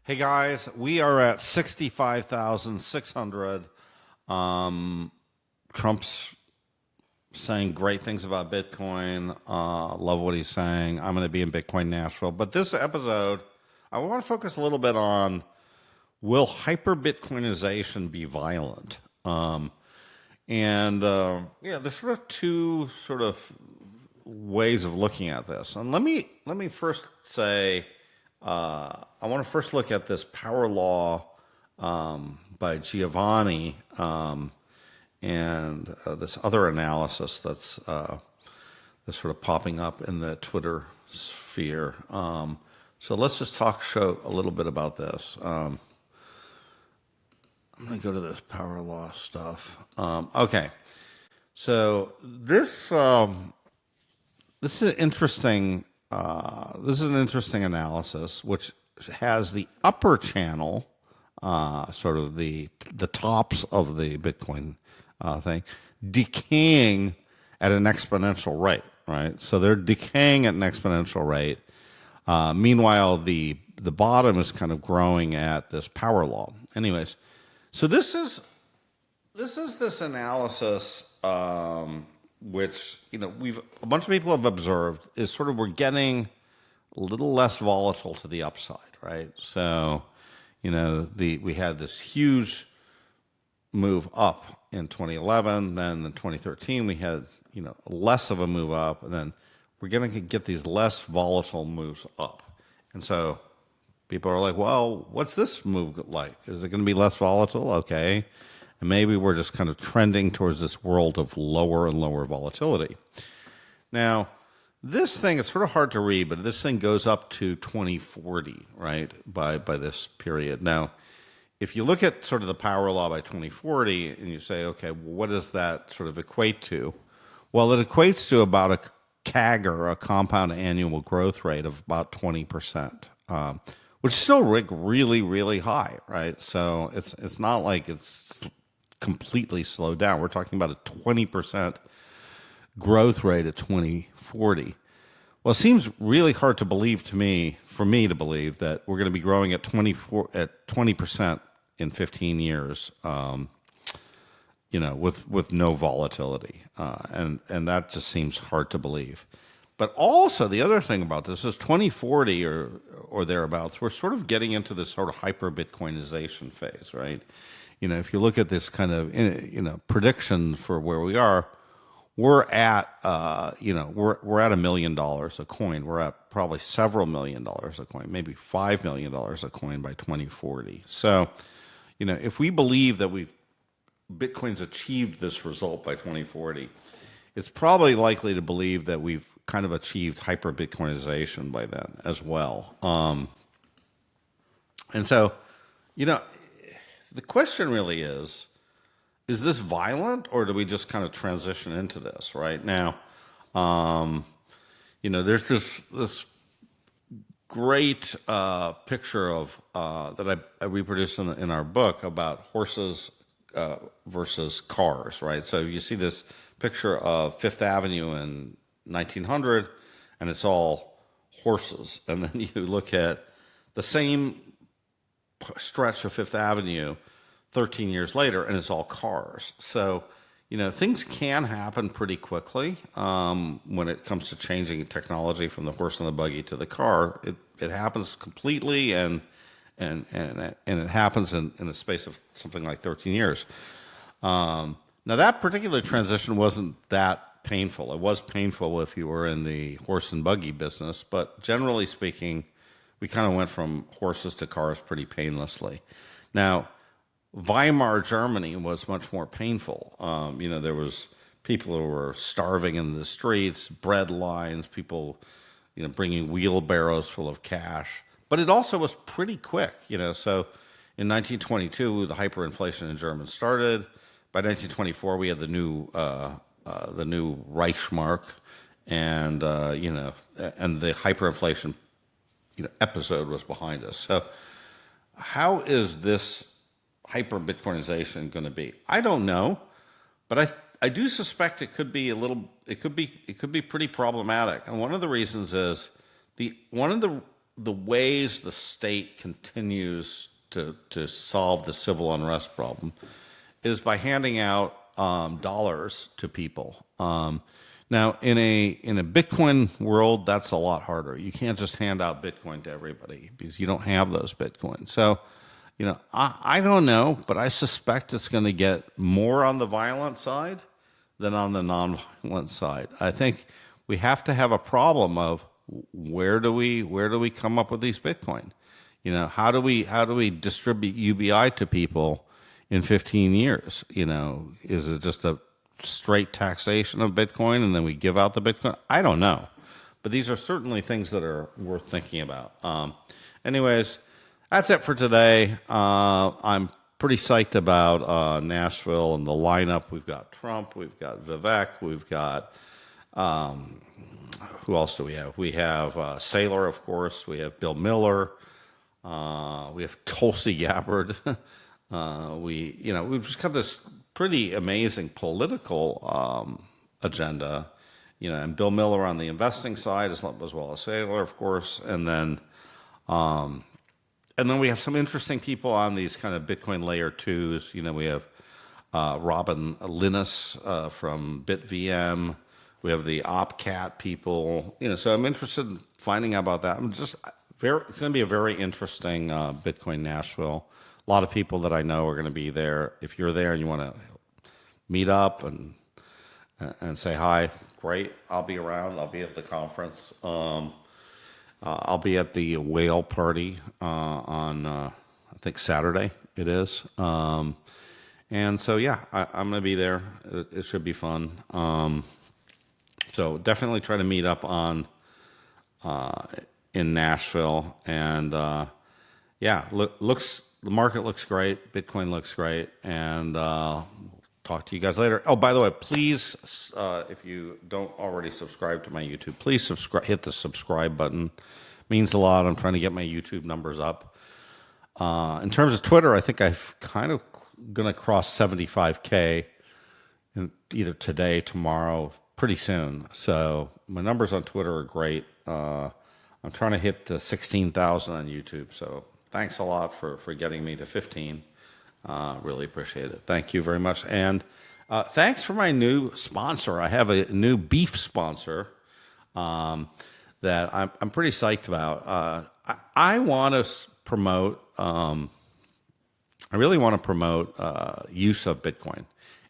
Hey guys, we are at 65,600. Trump's saying great things about Bitcoin. Love what he's saying. I'm going to be in Bitcoin Nashville. But this episode, I want to focus a little bit on, will hyper-Bitcoinization be violent? Yeah, there's sort of two sort of ways of looking at this. And let me first say, I want to first look at this power law by Giovanni and this other analysis that's sort of popping up in the Twitter sphere. So let's just show a little bit about this. I'm going to go to this power law stuff. Okay, so this is interesting. This is an interesting analysis, which has the upper channel, sort of the tops of the Bitcoin thing, decaying at an exponential rate, right? So they're decaying at an exponential rate. Meanwhile, the bottom is kind of growing at this power law. Anyways, so this is this analysis, which a bunch of people have observed is sort of we're getting a little less volatile to the upside, right? So, we had this huge move up in 2011, then in 2013 we had less of a move up, and then we're going to get these less volatile moves up, and so people are like, well, what's this move like? Is it going to be less volatile? Okay. And maybe we're just kind of trending towards this world of lower and lower volatility. Now, this thing, it's sort of hard to read, but this thing goes up to 2040, right, by this period. Now, if you look at sort of the power law by 2040 and you say, okay, well, what does that sort of equate to? Well, it equates to about a CAGR, a compound annual growth rate of about 20%. Which is still really, really high, right? So it's not like it's completely slowed down. We're talking about a 20% growth rate at 2040. Well, it seems really hard to believe for me to believe that we're going to be growing at 20% in 15 years, with no volatility, and that just seems hard to believe. But also, the other thing about this is 2040 or thereabouts, we're sort of getting into this sort of hyper-Bitcoinization phase, right? If you look at this kind of, prediction for where we are, we're at, we're at $1 million a coin. We're at probably several $1 million a coin, maybe $5 million a coin by 2040. So, if we believe that Bitcoin's achieved this result by 2040, it's probably likely to believe that we've kind of achieved hyper-Bitcoinization by then as well. And so, the question really is this violent, or do we just kind of transition into this right now? There's this great picture of that I reproduced in our book about horses versus cars, right? So you see this picture of Fifth Avenue in 1900, and it's all horses. And then you look at the same stretch of Fifth Avenue 13 years later, and it's all cars. So, things can happen pretty quickly when it comes to changing technology from the horse and the buggy to the car. It happens completely, and it happens in the space of something like 13 years. Now, that particular transition wasn't that painful. It was painful if you were in the horse and buggy business, but generally speaking, we kind of went from horses to cars pretty painlessly. Now, Weimar Germany was much more painful. There was people who were starving in the streets, bread lines, people, bringing wheelbarrows full of cash. But it also was pretty quick, So in 1922, the hyperinflation in Germany started. By 1924, we had the new Reichsmark, and and the hyperinflation episode was behind us. So how is this hyper-Bitcoinization going to be? I don't know, but I do suspect it could be it could be pretty problematic. And one of the reasons is one of the the ways the state continues to solve the civil unrest problem is by handing out dollars to people. Now, in a Bitcoin world, that's a lot harder. You can't just hand out Bitcoin to everybody because you don't have those Bitcoins. So, I don't know, but I suspect it's going to get more on the violent side than on the nonviolent side. I think we have to have a problem of where do we come up with these Bitcoin? How do we distribute UBI to people in 15 years? Is it just a straight taxation of Bitcoin and then we give out the Bitcoin? I don't know. But these are certainly things that are worth thinking about. Anyways, that's it for today. I'm pretty psyched about Nashville and the lineup. We've got Trump, we've got Vivek, we've got, who else do we have? We have Saylor, of course. We have Bill Miller. We have Tulsi Gabbard. We've just got this pretty amazing political agenda, and Bill Miller on the investing side as well as Saylor, of course, and then we have some interesting people on these kind of Bitcoin layer twos. We have Robin Linus from BitVM. We have the OpCat people. So I'm interested in finding out about that. It's going to be a very interesting Bitcoin Nashville. A lot of people that I know are going to be there. If you're there and you want to meet up and say hi, great. I'll be around. I'll be at the conference. I'll be at the whale party on, I think, Saturday it is. And so, yeah, I'm going to be there. It should be fun. So definitely try to meet up in Nashville. And, the market looks great. Bitcoin looks great. And talk to you guys later. Oh, by the way, please, if you don't already subscribe to my YouTube, please hit the subscribe button. It means a lot. I'm trying to get my YouTube numbers up. In terms of Twitter, I think I've kind of going to cross 75K either today, tomorrow, pretty soon. So my numbers on Twitter are great. I'm trying to hit 16,000 on YouTube. So thanks a lot for getting me to 15. Really appreciate it. Thank you very much. And thanks for my new sponsor. I have a new beef sponsor that I'm pretty psyched about. I want to promote, I really want to promote use of Bitcoin.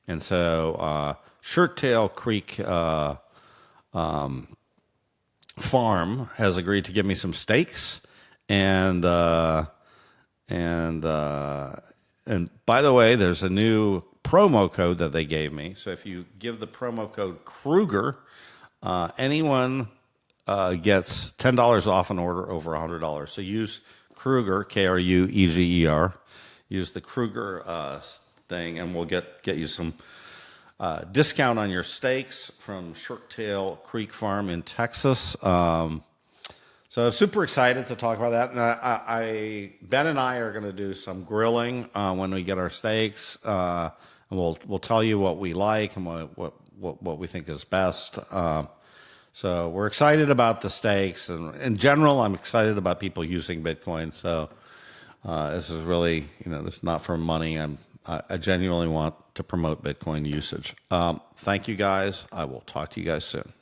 And so Shirttail Creek Farm has agreed to give me some steaks. And by the way, there's a new promo code that they gave me. So if you give the promo code KRUEGER, anyone gets $10 off an order over $100. So use KRUEGER, KRUEGER. Use the KRUEGER thing, and we'll get you some discount on your steaks from Shirttail Creek Farm in Texas. So I'm super excited to talk about that. And Ben and I are going to do some grilling when we get our steaks, and we'll tell you what we like and what we think is best. So we're excited about the steaks, and in general, I'm excited about people using Bitcoin. So this is really, this is not for money. I genuinely want to promote Bitcoin usage. Thank you guys. I will talk to you guys soon.